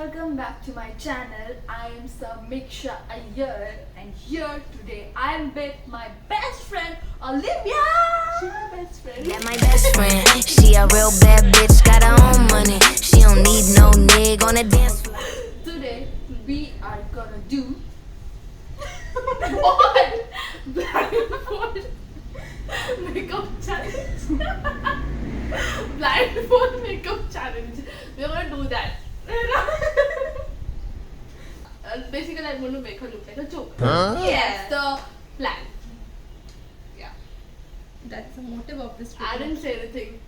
welcome back to my channel. I am Samiksha Iyer and here today I am with my best friend Olivia. She's my best friend. That my best friend. She a real bad bitch, got her own money. She don't need no nigga on the dance floor. Today we are gonna do what? Blindfold makeup challenge. Blindfold makeup challenge. We're gonna do that. Basically, I'm going to make her look like a joker. Huh? Yes, the plan. Yeah. That's the motive of this I video. didn't say anything.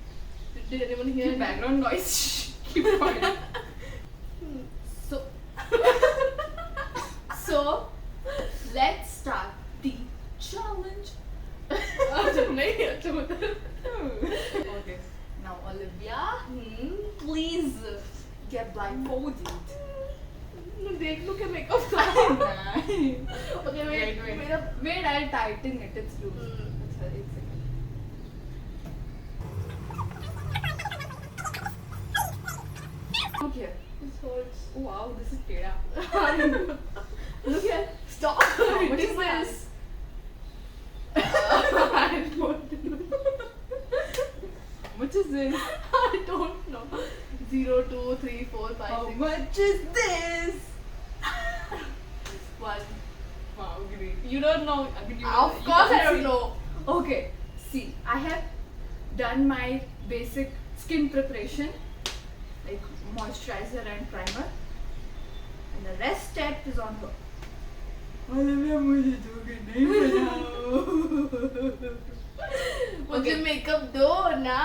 Did anyone hear Keep background noise? Keep quiet. So, so let's start the challenge. Okay. Now, Olivia, please get blindfolded. देख लो क्या makeup Okay, wait. Wait, I'll tighten it. It's loose. Sorry, एक second. Look here. This hurts. Oh, wow, this is tera. Look here. Stop. What is this? I don't know. What is this? I don't know. 0, 2, 3, 4, 5, How 6. much is this? 1. Wow, great. You don't know. I mean, you Of you course can't I don't see. know. Okay, see, I have done my basic skin preparation, like moisturizer and primer, and the rest step is on her. Olivia, मुझे joker नहीं बनाओ. मुझे makeup दो ना.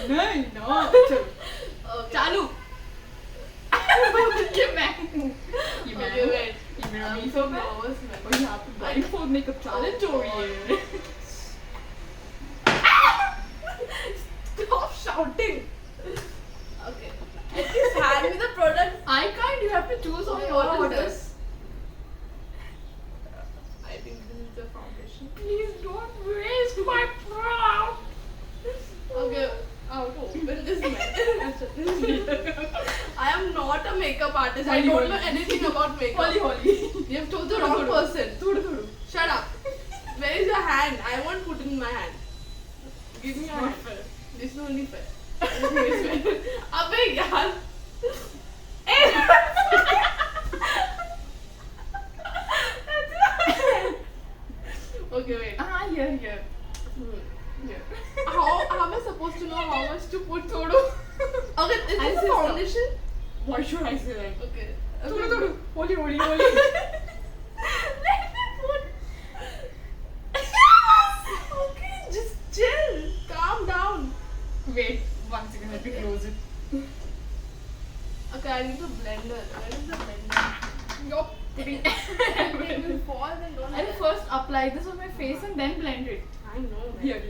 नहीं ना. चलो. Okay. चालू. ये मैं हूँ. ये मैं Okay, हूँ. wait. ये मेरा I'm makeup so है. nervous, man. और यहाँ पे blindfold makeup challenge हो रही है. Stop shouting. Okay. At least hand me the product. I can't. You have to choose on Okay, your what is order. this? I think this is the foundation. Please don't waste my product. Okay, how to open this man? I am not a makeup artist. I Holy, don't holy. know anything about makeup. Holy, holy. You have chosen the wrong person. Shut up. Where is your hand? I won't put it in my hand. Give me your Not hand. fair. This is only fair. Everything is fair. अबे यार. Okay, wait. Here. How am I supposed to know how much to put? Thodo. Okay, is And this a sister. foundation? What should I say? Like, Okay. Thodu. Holy. Let me put. Okay, just chill. Calm down. Wait, 1 second. Let me close it. Okay, I need the blender. Where is the blender? You're putting. It will fall and don't. I'll first apply this on my face and then blend it. I know. Man. Here.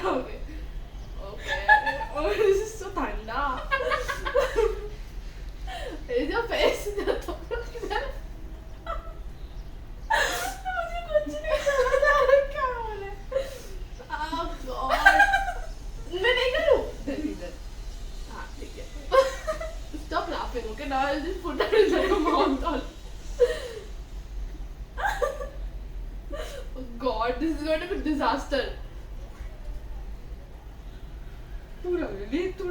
Okay. Oh, this is so thanda. Is your face? मुझे कुछ नहीं समझ आ रहा क्या बोले. Oh God. मैं नहीं करूँ. इधर. हाँ ठीक है. Stop laughing, okay? Now I'll just put that inside your mouth. All. Oh God, this is going to be a disaster. थोड़ा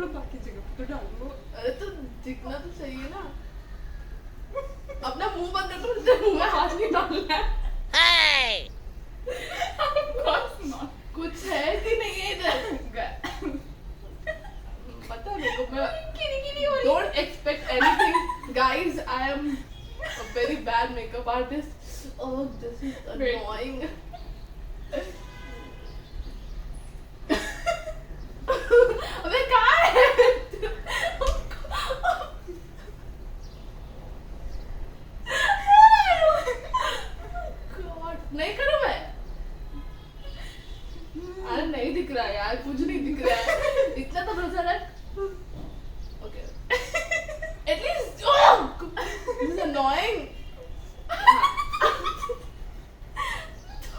बाकी जगह पे तो डालो. अरे तो दिखना तो चाहिए ना. अपना मुंह बंद कर तो तेरे मुंह में हाथ नहीं डालना है. Hey! Of course not. कुछ है कि नहीं है इधर. पता है मेरे को. मैं don't expect anything, guys. I am a very bad makeup artist. Oh, this is Wait. annoying. अबे कहाँ है? God, नहीं करूँ मैं. अरे नहीं दिख रहा है यार, कुछ नहीं दिख रहा है. इतना तो भरोसा रख. Okay. At least, oh, this is annoying.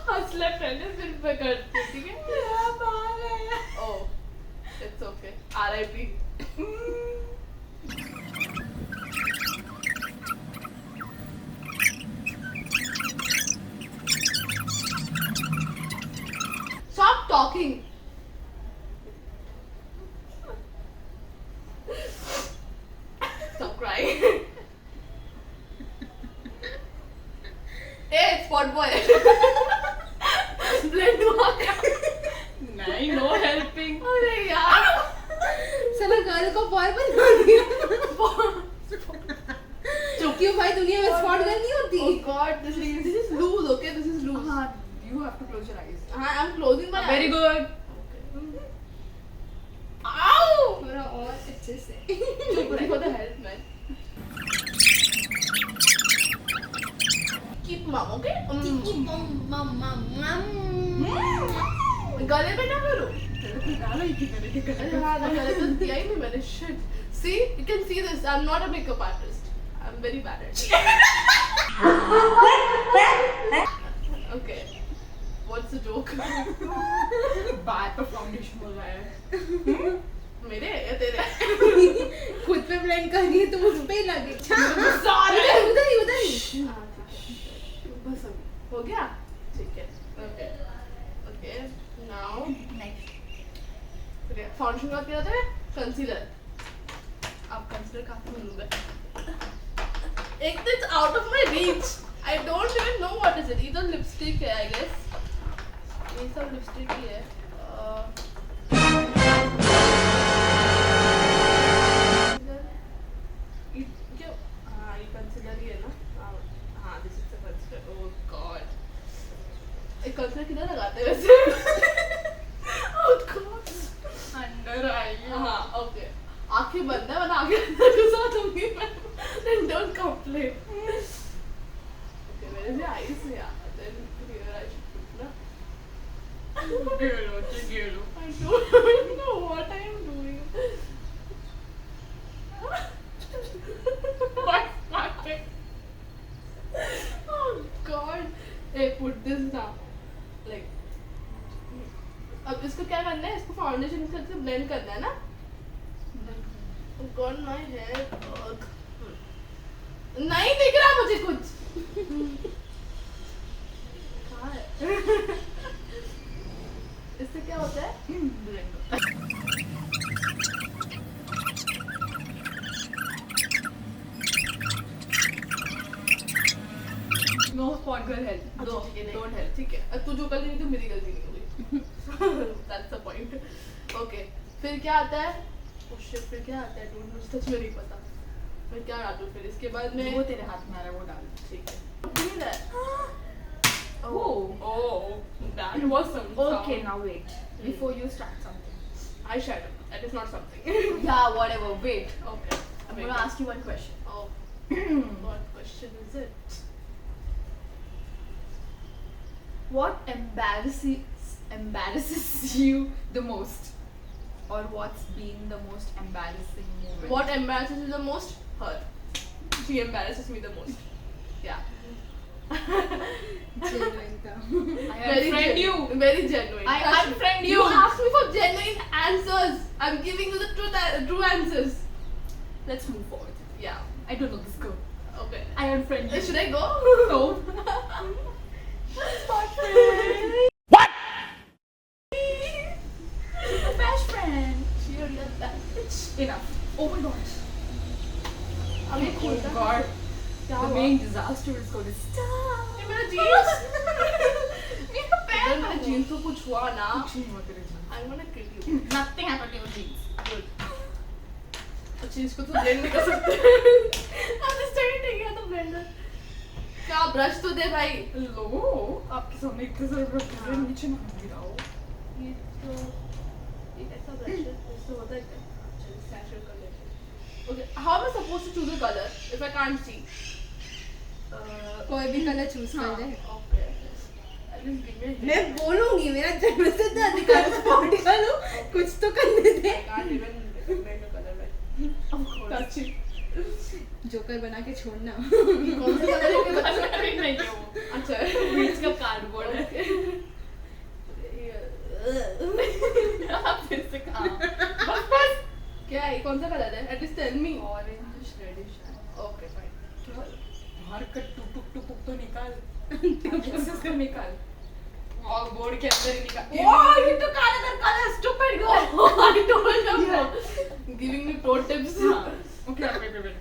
हंस ले पहले फिर मैं करती हूँ, ठीक है? talking. Stop crying. Hey, spot boy. Blend हुआ क्या? नहीं, no helping. अरे यार. साला गर्ल को बॉय बना दिया क्यों भाई दुनिया में स्पॉट गर्ल नहीं होती Oh God, this is loose. Okay, this is loose. हाँ, you have to close your eyes. I'm closing my Very eyes. good. Ow! थोड़ा और अच्छे से Chop for the help, man. Keep mum, okay? गले पे ना करो. डालो ही किधर है, किधर अरे है? हाँ, ना गले पे दिया ही नहीं मैंने. Shit. See, you can see this. I'm not a makeup artist. I'm very bad at it. Okay. What's the joke? बात तो फाउंडेशन हो रहा है. मेरे या तेरे? खुद पे ब्लेंड कर रही है तुम उस पे ही लगे Sorry. उधर ही हाँ, ठीक है. बस अभी हो गया. ठीक है. Okay. Okay. Now. Next. Okay. Foundation का क्या होता है? Concealer. आप कंसीडर कहाँ से एक तो it's out of my reach. I don't even know what is it. Either lipstick है, I guess. ये सब lipstick ही है. ये क्यों? हाँ, ये concealer ही है ना? हाँ, this is the concealer. Oh God. ये concealer किधर लगाते हैं वैसे? Oh God. अंदर आई. हाँ, okay. आंखें बंद है वरना आगे अंदर घुसा दूंगी मैं. Then don't complain. Okay, मेरे से eyes से यार. Then here I should put ना. गेलो, गेलो. I don't know what I am doing. Oh God. Hey, put this now. Like. अब इसको क्या करना है? इसको फाउंडेशन के साथ ब्लेंड करना है ना? Oh God, my hair. Ugh. नहीं दिख रहा मुझे कुछ. कहाँ है? इससे क्या होता है? No spot girl help. अच्छा, ठीक है, don't help. ठीक है. तू जो गलती नहीं थी मेरी गलती नहीं हुई. That's the point. Okay. फिर क्या आता है? Oh shit, फिर क्या आता है? Dude, मुझे सच में नहीं पता. मैं क्या डालूं फिर इसके बाद में? वो तेरे हाथ में आ रहा है, वो डाल. ठीक है. Feel that? Oh. Oh, that was some. Okay, now wait. Before you start something. Eyeshadow. That is not something. Yeah, whatever. Wait. Okay. I'm gonna ask you one question. Oh, what question is it? What embarrasses you the most, or what's been the most embarrassing moment? What embarrasses you the most? Her. She embarrasses me the most. Yeah. Genuine था I unfriend you. Very genuine. I Trust me. unfriend You you. asked me for genuine answers. I'm giving you the true answers. Let's move forward. Yeah. I don't know this girl. Okay. I unfriend you. Should I go? No. What? She's my best friend. She already does that. Enough. Oh my gosh. अब ये Oh खोलता है। god. क्या The हुआ? main disaster is going to stop. ये मेरा jeans. मेरा पैर अगर मेरे jeans को कुछ हुआ ना, कुछ नहीं हुआ तेरे jeans. I'm gonna kill you. Nothing happened to your jeans. Good. अच्छा इसको तो blend नहीं कर सकते. I'm just trying to take out the blender. क्या ब्रश तो दे भाई. लो, आपके सामने इतने सारे ब्रश हैं, नीचे ना गिराओ. ये तो ये कैसा ब्रश है? इससे होता है क्या? चलो सैचुरेट कर लेते हैं. Okay, how am I supposed to choose a color if I can't see? कोई भी कलर चूज कर ले Okay. At least give me a hint. मैं बोलूंगी मेरा जन्मसिद्ध अधिकार स्पॉट करो कुछ तो करने दे I can't even recognize the color right. Touch it. Joker बना के छोड़ना कौन सा कलर है ये बता सकते नहीं नहीं है वो. अच्छा बीच का कार्डबोर्ड है. आप फिर से कहाँ? बस बस क्या है कौन सा कलर है at least tell me Orange, reddish है. ओके फाइन बाहर का टुक टुक टुक तो निकाल. इसको निकाल. बोर्ड के अंदर ही निकाल Oh, you took another color, stupid girl. I told you giving me pro tips Okay, wait.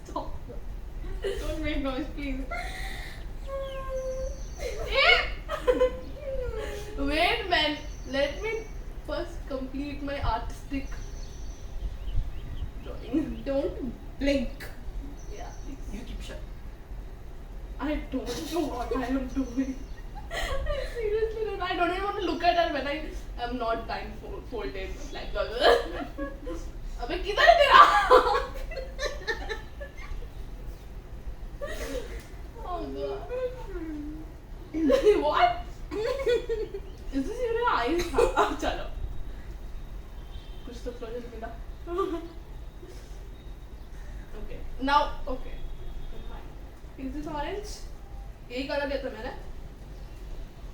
Stop. Don't make noise, please. Wait, man. Let me first complete my artistic drawing. Don't blink. Yeah, please. You keep shut. I don't know what I am doing. I seriously don't. I don't even want to look at her when I am not blindfolded. Like, अबे किधर है तेरा? Oh god. What? Is this even your eyes? हाँ, चलो. कुछ तो closure मिला. Okay. Now, okay. Fine. Is this orange? यही कलर लेता मैंने.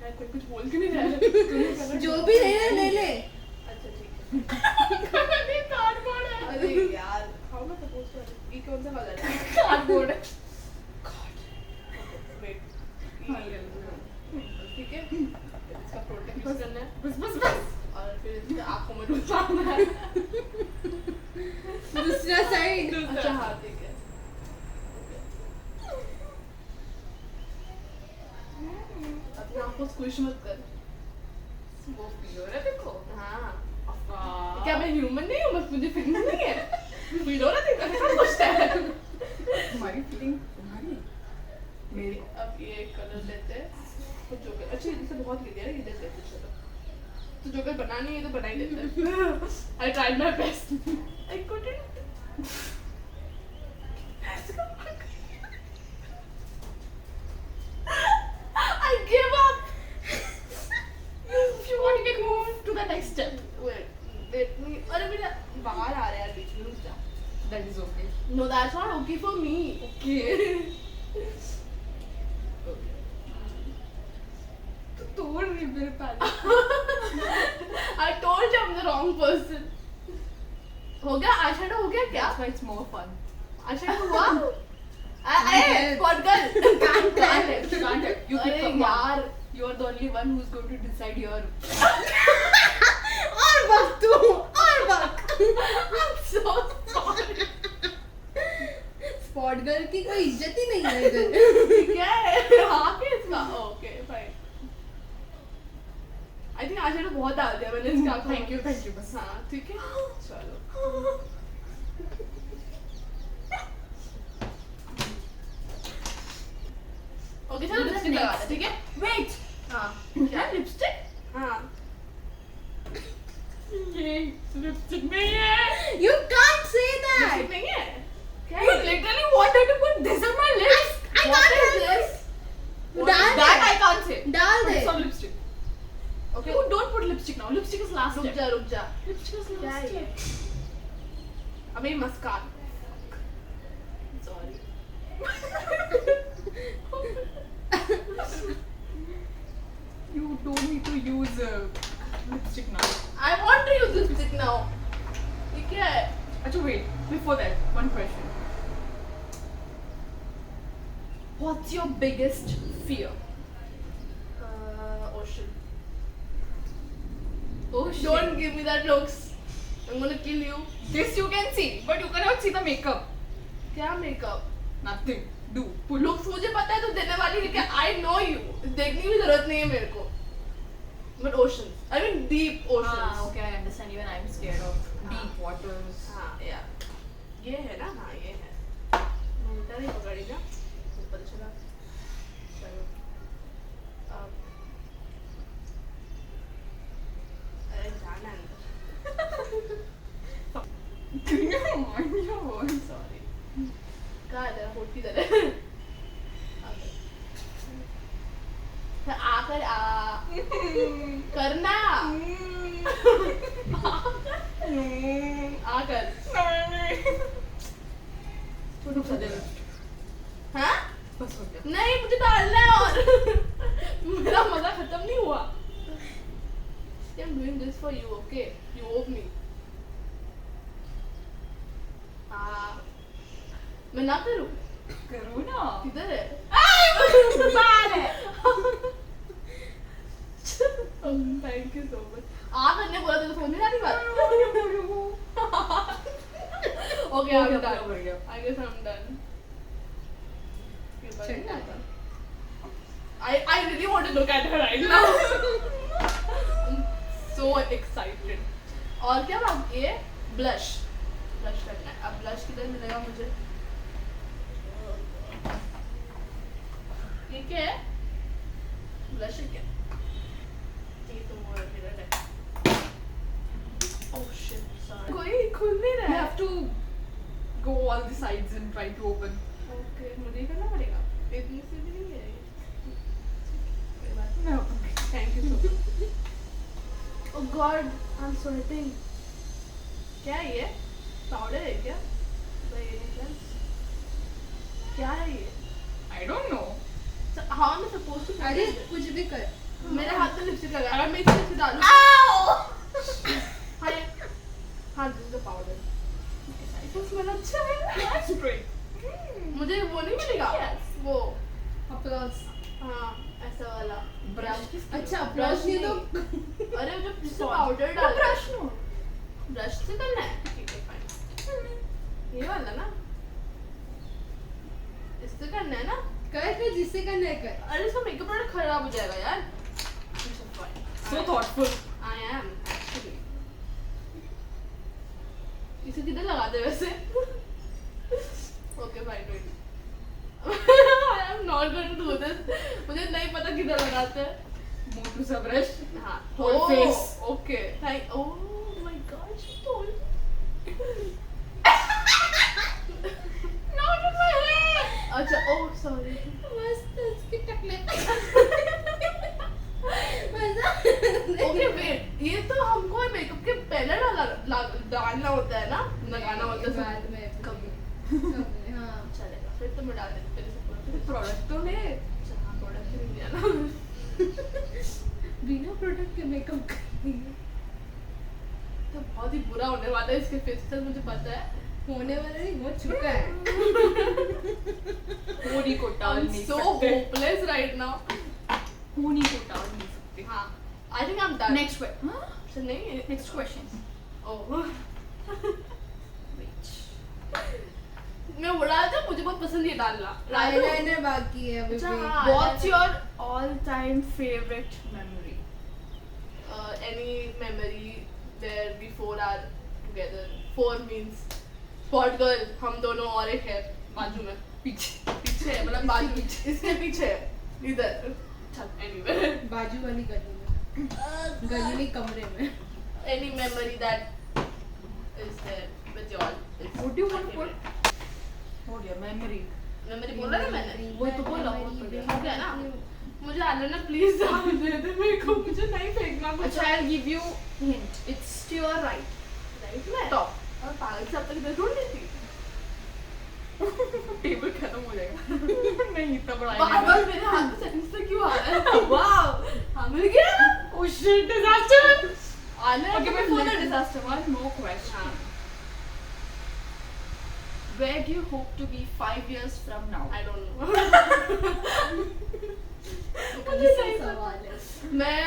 यार कोई कुछ बोल क्यों नहीं रहा है? तूने कलर जो भी ले ले. अच्छा ठीक है. ये कार्डबोर्ड है. अरे यार, how am I supposed to? ये कौन सा कलर है? कार्डबोर्ड है. Wait. ठीक है. इसका प्रोटेक्ट करना है. बस. और फिर इसके आँखों में डुबाना है. दूसरा साइड. अच्छा हाँ ठीक है. अपनी आँखों स्क्विश मत कर. वो प्योर है देखो. हाँ. वाह. क्या मैं ह्यूमन नहीं हूँ? मुझे फीलिंग नहीं है. फील हो रहा था कैसा सोचता है. तुम्हारी फीलिंग तुम्हारी मेरी. अब ये कलर लेते हैं. तो जोकर अच्छा इसे बहुत ले दिया ना इधर लेते चलो. तो जोकर बनानी है तो बना ही लेते हैं. I tried my best. I couldn't. I give up. If you want to get move to the next step. Wait, let me. अरे मेरा बाहर आ रहा है यार बीच में रुक जा. That is okay. No, that's not okay for me. Okay. तो तोड़ रही मेरे पैर. I told you I'm the wrong person. हो गया eyeshadow हो गया क्या? That's why it's more fun. eyeshadow हुआ? अरे spot girl. Can't help. You pick अरे up यार. You are the only one who's going to decide your. और वक्त तू और वक्त. I'm so sorry. Spot girl की कोई इज्जत ही नहीं है इधर. ठीक है. हाँ क्या इसका? Okay, fine. I think eyeshadow बहुत डाल दिया मैंने इसका. Thank you बस. हाँ ठीक है. चलो. ओके चलो लिपस्टिक लगा दे ठीक है. Wait. हाँ. क्या लिपस्टिक? हाँ. ये लिपस्टिक नहीं है. You can't say that. Lipstick नहीं है. क्या You है? literally wanted to put this on my lips. I What can't is help this? it. What डाल is they. That I can't say. डाल Put they. some lipstick. Okay. You don't put lipstick now. Lipstick is last रुक step. जा रुक जा. Lipstick is क्या last है ये? step. अबे mascara. Sorry. You told me to use lipstick now. I want to use lipstick now. ये क्या है? Achha, wait. Before that, one question. What's your biggest fear? Ocean. Oh shit. Don't give me that looks. I'm gonna kill you. This you can see, but you cannot see the makeup. क्या makeup? Nothing. Do. Put. Looks मुझे पता है तो देने वाली है कि I know you. देखने की भी जरूरत नहीं है मेरे को. But oceans. I mean deep oceans. Ah, okay, I understand. Even I'm scared of deep waters. हाँ यार. ये है ना? हाँ ये है. उल्टा नहीं पकड़ी ना? ऊपर चला. चलो. अब. अरे जाना अंदर. Mind your words. Sorry. कहाँ है तेरा होठ किधर है? आकर आ करना आकर छोटू सा दे दो. हाँ बस हो गया. नहीं मुझे डालना है और मेरा मजा खत्म नहीं हुआ. I'm doing this for you, okay? You owe me. हाँ मैं ना करूँ करो ना। किधर है? बाहर है। Thank you so much. करने बोला तो समझ में आ रही बात। Okay I am done. I guess I am done. I really want to look at her right now. I'm so excited. और क्या बाकी है? Blush. Blush करना है। अब blush किधर मिलेगा मुझे? ये क्या है? Blush है क्या? ये तो वो mirror है। Oh shit, sorry. कोई खुल नहीं रहा You है। have to go all the sides and try to open. Okay, मुझे ये करना पड़ेगा। इतनी सी भी नहीं है ये। कोई बात नहीं। मैं open करती Thank you so much. Oh God, I'm sweating. क्या है ये? Powder है क्या? By any chance? क्या है ये? हूँ। I don't know. So, how am I supposed to put अरे it? कुछ भी कर। मेरे हाथ में लिपस्टिक लगा है। अगर मैं इसे लिपस्टिक डालूं। हाँ, हाँ, this is the powder. इसका smell अच्छा है। That's great. मुझे वो नहीं मिलेगा? Yes. वो, Applause. हाँ, ऐसा वाला। Brush किसकी? अच्छा Brush applause नहीं नहीं। तो अरे जो जिससे Sponge. पाउडर No, डाल brush no. ब्रश से करना है ठीक है फाइन ये वाला ना इससे करना है ना कर फिर जिससे करना है कर। अरे इसका मेकअप प्रोडक्ट खराब हो जाएगा यार fine So thoughtful. I am actually इसे किधर लगाते हैं वैसे okay fine wait I am not going to do this मुझे नहीं पता किधर लगाते हैं Move to the brush. हाँ Whole face. Okay thank oh my God she told Not in my hair. अच्छा ओह सॉरी मस्त उसके टकले मजा। ओके वेट ये तो हमको मेकअप के पहले डालना होता है ना लगाना होता है बाद में कभी हाँ चलेगा फिर तो मैं डाल देती पहले से पूरा Product तो ले. अच्छा हाँ प्रोडक्ट नहीं दिया ना बिना प्रोडक्ट के मेकअप करनी है तो बहुत ही बुरा होने वाला है इसके फेस से मुझे पता है होने वाला नहीं हो चुका है। होनी को टाल I'm नहीं so सकते. hopeless right now होनी को टाल नहीं सकते. हाँ I think I'm done Next question. Huh? अच्छा नहीं Next question. ओह Wait. मैं उड़ा था मुझे बहुत पसंद ये डालना आईलाइनर बाकी है अभी अच्छा, भी। हाँ। What's your all-time favorite memory? any memory where we four are together four means spot girl हम दोनों और एक है बाजू में पीछे. पीछे है मतलब बाजू इसके पीछे है इधर चल anyway बाजू वाली गली में गली नहीं कमरे में। any memory that is there with you all is What do you want my to put? favorite. Oh dear, memory. memory बोला ना मैंने वही तो बोला, बहुत बढ़िया. हो गया ना मुझे आना ना प्लीज डाल दे दे मेरे को मुझे नहीं फेंकना कुछ अच्छा, I'll give you hint. It's to your right. Right में Top. और पागल से अब तक इधर ढूंढ रही थी टेबल खत्म हो जाएगा. नहीं इतना बड़ा बार बार मेरे हाथ में सेटिंग्स से क्यों आ रहा है वाओ हाँ मिल गया Oh shit, disaster. आना Okay, मैं before the phone disaster, one more question. हाँ Where do you hope to be 5 years from now? I don't know मुझे सही सवाल है। मैं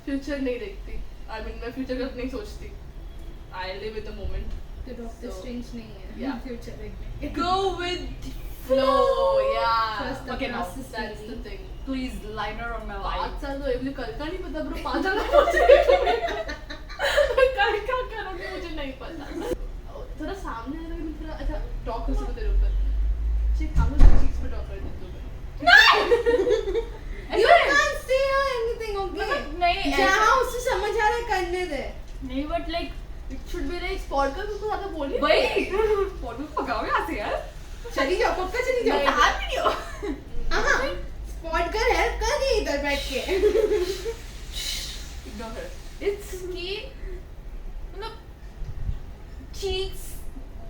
फ्यूचर नहीं देखती आई मीन मैं फ्यूचर का नहीं सोचती I live in the moment तो डॉक्टर So, स्ट्रेंज नहीं है yeah. फ्यूचर देखने के। Go with फ्लो या Trust the Okay, now process that's the only. Thing please liner on my line. 5 साल तो एवली कल का नहीं पता ब्रो 5 साल मैं कल क्या करूंगी मुझे नहीं पता थोड़ा सामने आ रहा है थोड़ा अच्छा टॉक कर सकते तेरे ऊपर चेक हम लोग चीज पे टॉक कर देते हैं You can't say anything, okay? नहीं जहाँ उसे समझ आ रहा है करने दे। नहीं but like it should be like podcast उसको ज्यादा बोलिए भाई फोटो पकाओ यहाँ से यार. चली जाओ पक्का चली जाओ। नहीं, हाथ वीडियो. हाँ स्पॉट कर हेल्प कर रही है इधर बैठ के। इग्नोर कर It's कि मतलब cheeks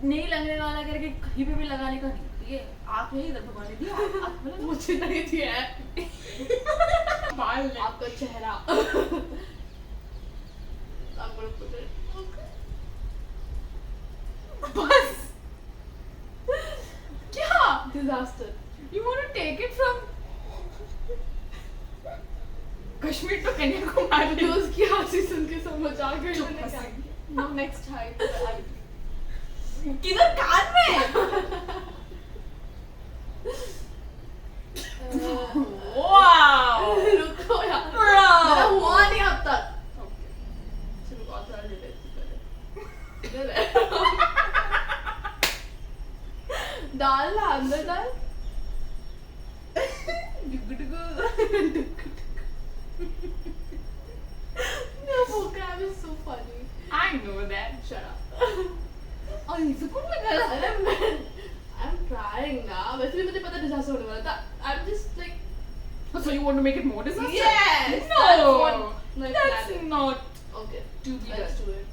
नहीं लगने वाला करके कहीं पे भी लगाने का नहीं. ये आँख में इधर भगवान दिया आँख में लगा. मुझे नहीं दिया है बाल ने. आपका चेहरा I'm gonna put it. बस क्या disaster. You want to take it from Kashmir to Kanyakumari? जो उसकी हंसी सुन के समझ आ गई चुप मैंने क्या हंसी। किया। Now next height. किधर कान में? Wow. रुको यार Bro. मेरा हुआ नहीं अब तक चलो बहुत सारा ले लेती पहले इधर है डाल ना अंदर डाल No vocab is so funny. I know that. Shut up. और इसे कौन लगा रहा है? अरे मैं I'm trying ना वैसे भी मुझे पता disaster होने वाला था. I'm just like So you want to make it more disaster? yes. No. That's what my That's plan is. not Okay. to be Let's done. do it.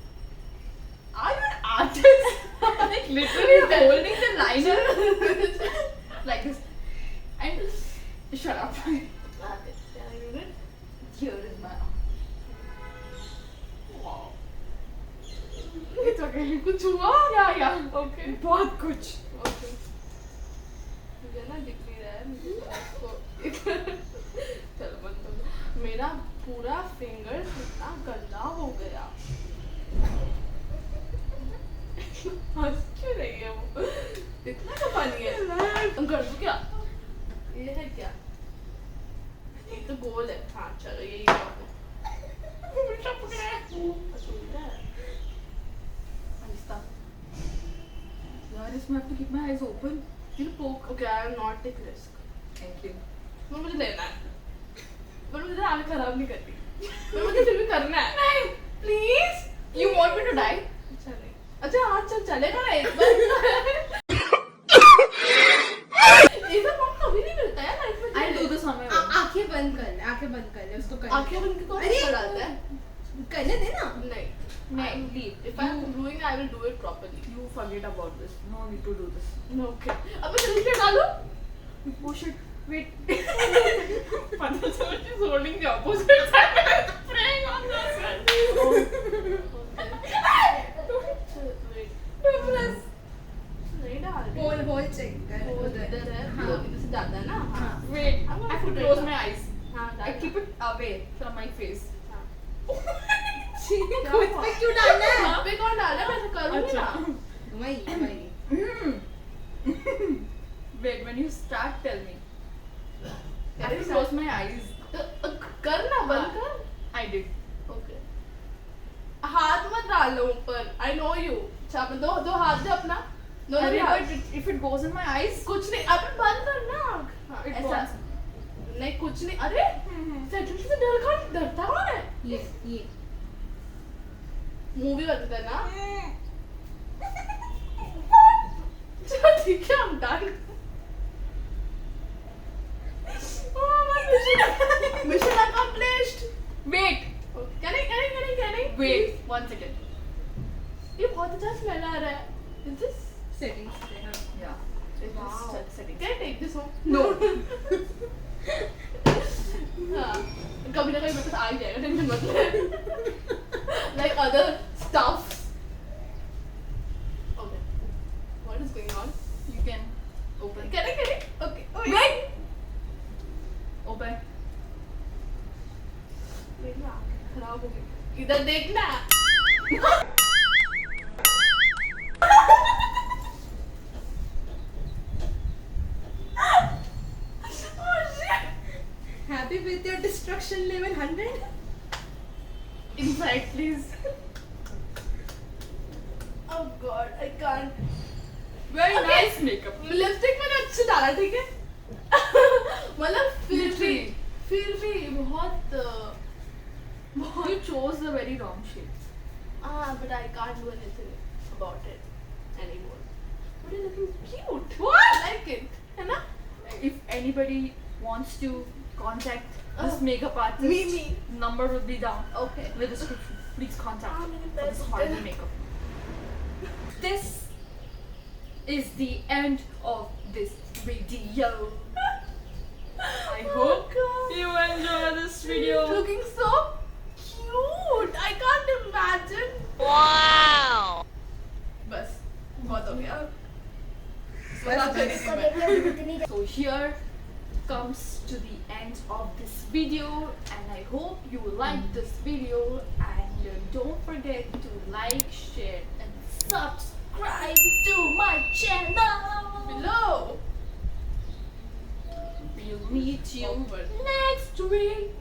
Are you an artist? Like literally holding the liner like this. And shut up. Okay. Can I do it? Here is my arm. Wow. It's okay. कुछ हुआ? Yeah. Okay. बहुत कुछ. Okay. मुझे ना दिख नहीं रहा है मुझे इसको चलो बंद करो मेरा पूरा फिंगर इतना गंदा हो गया हंस क्यों रही है वो इतना तो फनी है तुम कर दो क्या ये है क्या ये तो गोल है हाँ चलो यही बात है उल्टा पकड़ा है. अच्छा, उल्टा है आहिस्ता. यार इसमें I have to keep my eyes open. You poke. Okay, I will not take risk. Thank you. मैं मुझे लेना है पर मुझे आगे खराब नहीं करती पर मुझे फिर भी करना है नहीं please You want me to die? अच्छा नहीं अच्छा हाँ चल चलेगा ना एक बार ऐसा मौका कभी नहीं मिलता है लाइफ में I'll do this on my own. आंखें बंद कर ले, आंखें बंद कर ले, उसको कर ले। आंखें बंद के कौन अरे, कर डालता है करने दे ना। नहीं नहीं, leave. if I'm doing I will do it properly You forget about this. No need to do this. okay अब मैं जल्दी से डालूं Oh shit. Wait. पता चला she's holding the opposite side and praying on the side. wait Press. नहीं डाल रही होल होल चेक कर वो उधर। इधर है हाँ। वो इधर से डालता है ना हाँ Wait. I'm gonna I have to put it close down. my eyes. हाँ I डाल keep it away from my face. हाँ खुद पे क्यों डालना है? यहाँ पे कौन डाला मैं ऐसा करूँगी ना वही वही। Wait, when you start, tell me. I have Very to sad. close my eyes. तो कर ना बंद कर I did. ओके हाथ मत डालो ऊपर आई नो यू अच्छा अपन दो दो हाथ दे अपना दो अरे, हाथ but if it goes in my eyes, कुछ नहीं अपन बंद करना हाँ, it ऐसा won't. नहीं कुछ नहीं अरे सेटल से डरता कौन है ये मूवी बंद करना चलो ठीक है हम done mission accomplished Wait. Can Wait. 1 second. ये बहुत अच्छा स्मेल आ रहा है इज दिस सेटिंग्स पे हाँ। Yeah. It Wow. is setting. Can I take this home? No. हाँ, कभी ना कभी मेरे पास आ ही जाएगा टेंशन मत ले like other stuff okay what is going on You can open. can I okay Wait. Open. मेरी आँखें खराब हो गई इधर देखना oh shit Happy with your destruction level 100? Inside, please. oh god I can't Very Okay. nice makeup. Lipstick मैंने अच्छी डाला ठीक है मतलब Literally. फिर भी बहुत You chose the very wrong shade. but I can't do anything about it anymore but you're looking cute What? I like it है ना If anybody wants to contact this Oh. makeup artist, Me. number will be down okay in the description. Please contact Ah, her मेरे for this पैसे horrible they. makeup. This is the end of this video. I hope God. you enjoy this video. looking so cute I can't imagine Wow! बस बहुत हो गया बस, मजाक कर रही बस। थी मैं here comes to the end of this video, and I hope you liked this video, and don't forget to like, share and subscribe to my channel. Below. We'll meet you Awkward. next week.